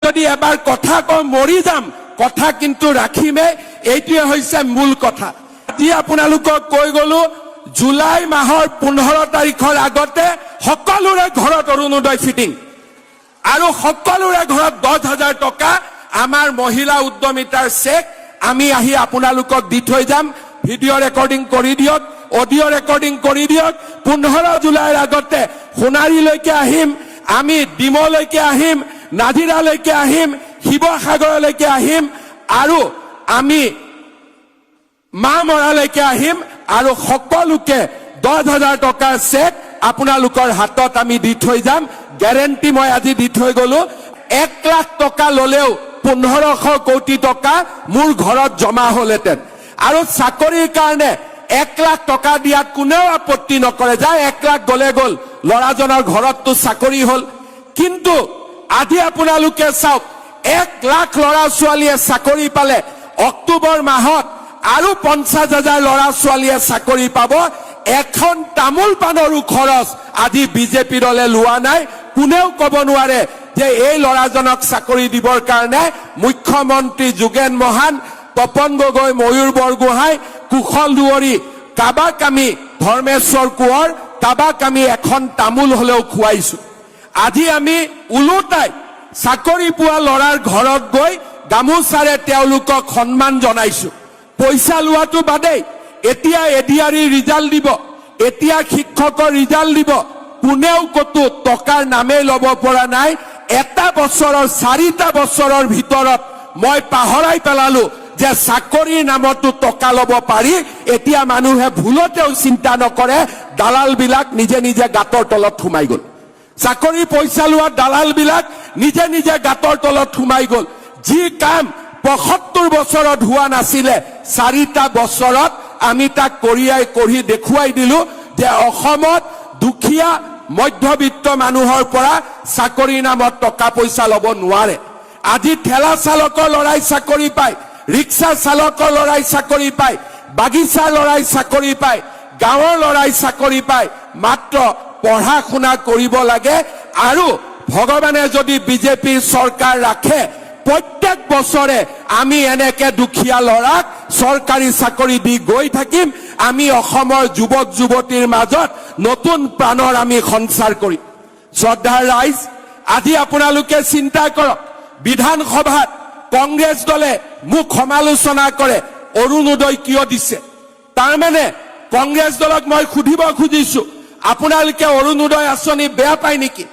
যদি এবাৰ কথা কওঁ মৰি যাম, কথা কিন্তু ৰাখিমে, এইটোৱে হৈছে মূল কথা। আজি আপোনালোকক কৈ গলো জুলাই মাহৰ 15 তাৰিখৰ আগতে সকলোৰে ঘৰত অৰুণোদয় ফিটিং আৰু সকলোৰে ঘৰত 10,000 টকা আমাৰ মহিলা উদ্যমিতাৰ চেক আমি আহি আপোনালোকক দি থৈ যাম। ভিডিঅ' ৰেকৰ্ডিং কৰি দিয়ক, অডিঅ' ৰেকৰ্ডিং কৰি দিয়ক। 15 জুলাইৰ আগতে সোণাৰীলৈকে আহিম, আমি ডিমলৈকে আহিম, নাজিৰালৈকে আহিম, শিৱসাগৰলৈকে আহিম আৰু আমি মামৰালৈকে আহিম আৰু সকলোকে 10,000 টকাৰ চেক আপোনালোকৰ হাতত আমি দি থৈ যাম। গ্যাৰেণ্টি মই আজি দি থৈ গলো। 1 লাখ টকা ললেও 1500 কোটি টকা মোৰ ঘৰত জমা হলহেঁতেন আৰু চাকৰিৰ কাৰণে 1 লাখ টকা দিয়াত কোনেও আপত্তি নকৰে, যায় 1 লাখ গলে গল, ল'ৰাজনৰ ঘৰততো চাকৰি হল। কিন্তু আজি আপোনালোকে চাওক 1 লাখ ল'ৰা ছোৱালীয়ে চাকৰি পালে, অক্টোবৰ মাহত আৰু 50,000 ল'ৰা ছোৱালীয়ে চাকৰি পাব। এখন তামোল পাণৰো খৰচ আজি বিজেপি দলে লোৱা নাই। কোনেও ক'ব নোৱাৰে যে এই ল'ৰাজনক চাকৰি দিবৰ কাৰণে মুখ্যমন্ত্ৰী যোগেন মহান, তপন গগৈ, ময়ূৰ বৰগোহাঁই, কুশল দুৱৰী, কাবাক আমি ধৰ্মেশ্বৰ কোঁৱৰ, কাবাক আমি এখন তামোল হলেও খুৱাইছো। আজি আমি ওলোটাই চাকৰি পোৱা ল'ৰাৰ ঘৰত গৈ গামোচাৰে তেওঁলোকক সন্মান জনাইছো। পইচা লোৱাটো বাদেই, এতিয়া এডিআৰি ৰিজাল্ট দিব, এতিয়া শিক্ষকৰ ৰিজাল্ট দিব, কোনেও কতো টকাৰ নামেই ল'ব পৰা নাই। এটা বছৰৰ 4টা বছৰৰ ভিতৰত মই পাহৰাই পেলালো যে চাকৰিৰ নামতো টকা ল'ব পাৰি। এতিয়া মানুহে ভুলতেও চিন্তা নকৰে, দালাল বিলাক নিজে নিজে গাঁতৰ তলত সোমাই গল। চাকৰি পইচা লোৱা দালাল বিলাক নিজে নিজে গাঁতৰ তলত সোমাই গল। যি কাম 75 বছৰত হোৱা নাছিলে, 4টা বছৰত আমি তাক কৰি দেখুৱাই দিলো যে অসমত দুখীয়া মধ্যবিত্ত মানুহৰ পৰা চাকৰিৰ নামত টকা পইচা ল'ব নোৱাৰে। আজি ঠেলা চালকৰ ল'ৰাই চাকৰি পায়, ৰিক্সা চালকৰ ল'ৰাই চাকৰি পায়, বাগিচাৰ ল'ৰাই চাকৰি পায়, গাঁৱৰ ল'ৰাই চাকৰি পায়। মাত্ৰ পঢ়া শুনা কৰিব লাগে আৰু ভগৱানে যদি বিজেপিৰ চৰকাৰ ৰাখে প্ৰত্যেক বছৰে আমি এনেকে দুখীয়া ল'ৰাক চৰকাৰী চাকৰি দি গৈ থাকিম। আমি অসমৰ যুৱক যুৱতীৰ মাজত নতুন প্ৰাণৰ আমি সঞ্চাৰ কৰিম। শ্ৰদ্ধাৰ ৰাইজ, আজি আপোনালোকে চিন্তা কৰক, বিধানসভাত কংগ্ৰেছ দলে মোক সমালোচনা কৰে অৰুণোদয় কিয় দিছে। তাৰমানে কংগ্ৰেছ দলক মই সুধিব খুজিছো, আপোনালোকে অৰুণোদয় আঁচনি বেয়া পায় নেকি?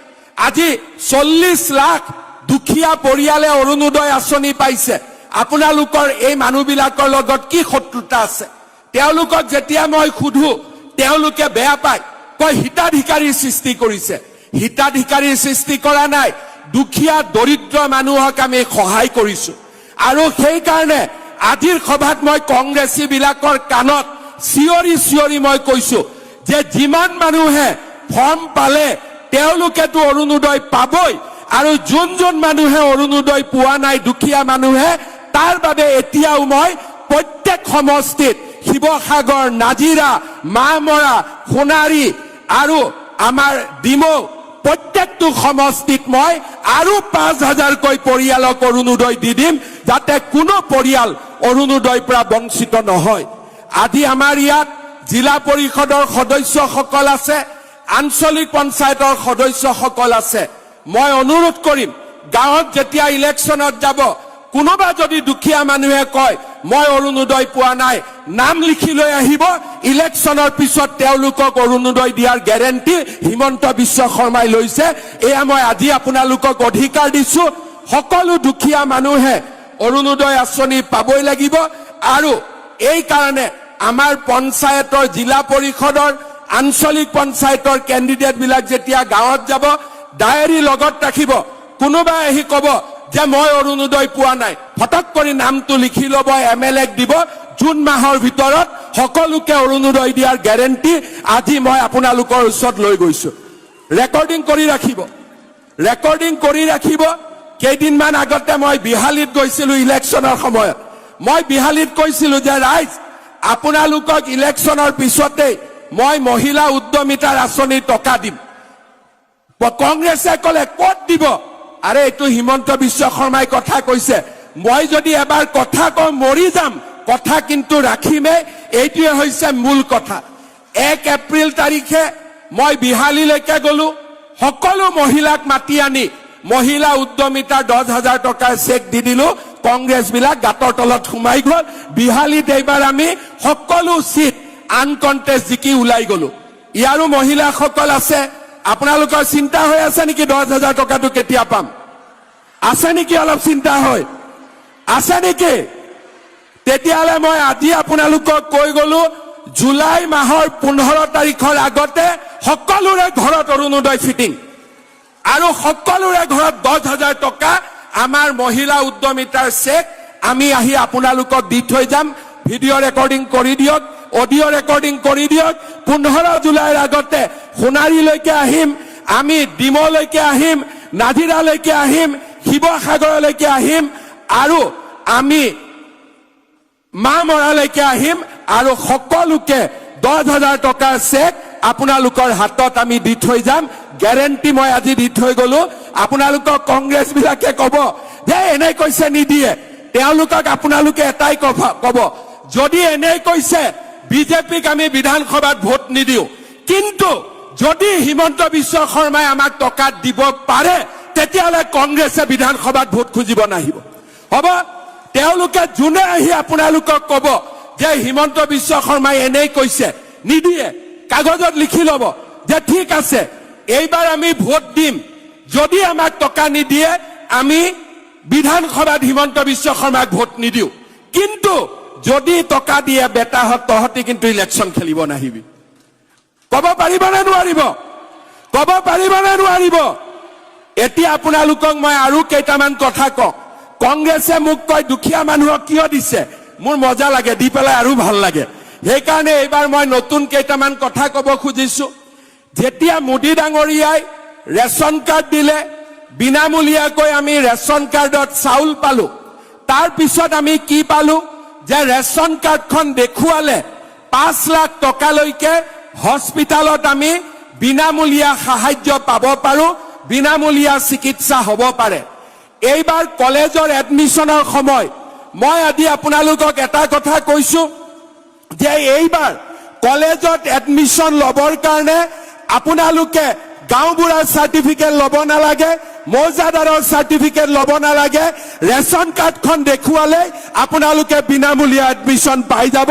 আজি 40 লাখ দুখীয়া পৰিয়ালে অৰুণোদয় আঁচনি পাইছে। আপোনালোকৰ এই মানুহবিলাকৰ লগত কি শত্ৰুতা আছে? তেওঁলোকক যেতিয়া মই সুধো তেওঁলোকে বেয়া পায়, কয় হিতাধিকাৰীৰ সৃষ্টি কৰিছে। হিতাধিকাৰীৰ সৃষ্টি কৰা নাই, দুখীয়া দৰিদ্ৰ মানুহক আমি সহায় কৰিছো। আৰু সেইকাৰণে আজিৰ সভাত মই কংগ্ৰেছী বিলাকৰ কাণত চিঞৰি চিঞৰি মই কৈছো যে যিমান মানুহে ফৰ্ম পালে তেওঁলোকেতো অৰুণোদয় পাবই, আৰু যোন মানুহে অৰুণোদয় পোৱা নাই দুখীয়া মানুহে, তাৰ বাবে এতিয়াও মই প্ৰত্যেক সমষ্টিত শিৱসাগৰ, নাজিৰা, মামৰা, সোণাৰী আৰু আমাৰ ডিমৌ প্ৰত্যেকটো সমষ্টিত মই আৰু 5,000কৈ পৰিয়ালক অৰুণোদয় দি দিম, যাতে কোনো পৰিয়াল অৰুণোদয়ৰ পৰা বঞ্চিত নহয়। আজি আমাৰ ইয়াত জিলা পৰিষদৰ সদস্যসকল আছে, আঞ্চলিক পঞ্চায়তৰ সদস্যসকল আছে। মই অনুৰোধ কৰিম, গাঁৱত যেতিয়া ইলেকশ্যনত যাব কোনোবা যদি দুখীয়া মানুহে কয় মই অৰুণোদয় পোৱা নাই, নাম লিখি লৈ আহিব। ইলেকশ্যনৰ পিছত তেওঁলোকক অৰুণোদয় দিয়াৰ গ্যাৰেণ্টি হিমন্ত বিশ্ব শৰ্মাই লৈছে। এয়া মই আজি আপোনালোকক অধিকাৰ দিছো, সকলো দুখীয়া মানুহে অৰুণোদয় আঁচনি পাবই লাগিব। আৰু এই কাৰণে আমাৰ পঞ্চায়তৰ, জিলা পৰিষদৰ, আঞ্চলিক পঞ্চায়তৰ কেণ্ডিডেট বিলাক যেতিয়া গাঁৱত যাব ডায়েৰী লগত ৰাখিব। কোনোবাই আহি কব যে মই অৰুণোদয় পোৱা নাই, ফটক কৰি নামটো লিখি ল'ব, MLAক দিব। জুন মাহৰ ভিতৰত সকলোকে অৰুণোদয় দিয়াৰ গ্যাৰেণ্টি আজি মই আপোনালোকৰ ওচৰত লৈ গৈছো। ৰেকৰ্ডিং কৰি ৰাখিব, ৰেকৰ্ডিং কৰি ৰাখিব। কেইদিনমান আগতে মই বিহালীত গৈছিলো ইলেকশ্যনৰ সময়ত। মই বিহালীত কৈছিলো যে ৰাইজ, আপোনালোকক ইলেকশ্যনৰ পিছতে মই মহিলা উদ্যমিতাৰ আঁচনিৰ টকা দিম। কংগ্ৰেছে কলে ক'ত দিব? আৰে এইটো হিমন্ত বিশ্ব শৰ্মাই কথা কৈছে, মই যদি এবাৰ কথা কওঁ মৰি যাম, কথা কিন্তু ৰাখিমে, এইটোৱে হৈছে মূল কথা। 1 এপ্ৰিল তাৰিখে মই বিহালীলৈকে গলো, সকলো মহিলাক মাতি আনি মহিলা উদ্যমিতাৰ 10,000 টকাৰ চেক দি দিলো, কংগ্ৰেছ বিলাক গাঁতৰ তলত সোমাই গল। বিহালীত এইবাৰ আমি সকলো সিট আনকণ্টেষ্ট জিকি ওলাই গলো। ইয়াৰো মহিলাসকল আছে, আপোনালোকৰ চিন্তা হৈ আছে নেকি 10,000 টকাটো কেতিয়া পাম? আছে নেকি অলপ চিন্তা হয়? আছে নেকি? তেতিয়াহ'লে মই আজি আপোনালোকক কৈ গলো, জুলাই মাহৰ 15 তাৰিখৰ আগতে সকলোৰে ঘৰত অৰুণোদয় ফিটিং আৰু সকলোৰে ঘৰত 10,000 টকা আমাৰ মহিলা উদ্যমিতাৰ চেক আমি আহি আপোনালোকক দি থৈ যাম। ভিডিঅ' ৰেকৰ্ডিং কৰি দিয়ক, অডিঅ' ৰেকৰ্ডিং কৰি দিয়ক। 15 জুলাইৰ আগতে সোণাৰীলৈকে আহিম, আমি ডিমলৈকে আহিম, নাজিৰালৈকে আহিম, শিৱসাগৰলৈকে আহিম আৰু আমি মামৰালৈকে আহিম আৰু সকলোকে 10,000 টকাৰ চেক আপোনালোকৰ হাতত আমি দি থৈ যাম। গ্যাৰেণ্টি মই আজি দি থৈ গলো। আপোনালোকক কংগ্ৰেছ বিলাকে কব যে এনে কৈছে নিদিয়ে, তেওঁলোকক আপোনালোকে এটাই কব, যদি এনে কৈছে বিজেপিক আমি বিধানসভাত ভোট নিদিও, কিন্তু যদি হিমন্ত বিশ্ব শৰ্মাই আমাক টকা দিব পাৰে তেতিয়াহ'লে কংগ্ৰেছে বিধানসভাত ভোট খুজিব নাহিব। হ'ব, তেওঁলোকে যোনে আহি আপোনালোকক কব যে হিমন্ত বিশ্ব শৰ্মাই এনেই কৈছে নিদিয়ে, কাগজত লিখি ল'ব যে ঠিক আছে এইবাৰ আমি ভোট দিম, যদি আমাক টকা নিদিয়ে আমি বিধানসভাত হিমন্ত বিশ্ব শৰ্মাক ভোট নিদিও, কিন্তু যদি টকা দিয়ে বেটাহঁত তহঁতি কিন্তু ইলেকশ্যন খেলিব নাহিবি। কব পাৰিব নে নোৱাৰিব? কব পাৰিব নে নোৱাৰিব? এতিয়া আপোনালোকক মই আৰু কেইটামান কথা কওঁ। কংগ্ৰেছে মোক কয় দুখীয়া মানুহক কিয় দিছে, মোৰ মজা লাগে, দি পেলাই আৰু ভাল লাগে। সেইকাৰণে এইবাৰ মই নতুন কেইটামান কথা কব খুজিছো। যেতিয়া মোদী ডাঙৰীয়াই ৰেচন কাৰ্ড দিলে, বিনামূলীয়াকৈ আমি ৰেচন কাৰ্ডত চাউল পালো, তাৰ পিছত আমি কি পালো যে ৰেচন কাৰ্ডখন দেখুৱালে 5 লাখ টকালৈকে হস্পিটালত আমি বিনামূলীয়া সাহায্য পাব পাৰো, বিনামূলীয়া চিকিৎসা হ'ব পাৰে। এইবাৰ কলেজৰ এডমিশনৰ সময় মই আজি আপোনালোকক এটা কথা কৈছো যে এইবাৰ কলেজত এডমিশন লবৰ কাৰণে আপোনালোকে গাঁওবুঢ়াৰ চাৰ্টিফিকেট ল'ব নালাগে, মৌজাদাৰৰ চাৰ্টিফিকেট ল'ব নালাগে, ৰেচন কাৰ্ডখন দেখুৱালে আপোনালোকে বিনামূলীয়া এডমিশন পাই যাব।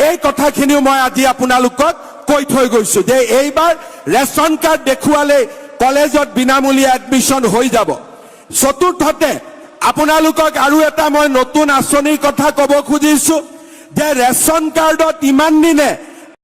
এই কথাখিনিও মই আজি আপোনালোকক কৈ থৈ গৈছো যে এইবাৰ ৰেচন কাৰ্ড দেখুৱালে কলেজত বিনামূলীয়া এডমিশন হৈ যাব। চতুৰ্থতে আপোনালোকক আৰু এটা মই নতুন আঁচনিৰ কথা কব খুজিছো যে ৰেচন কাৰ্ডত ইমান দিনে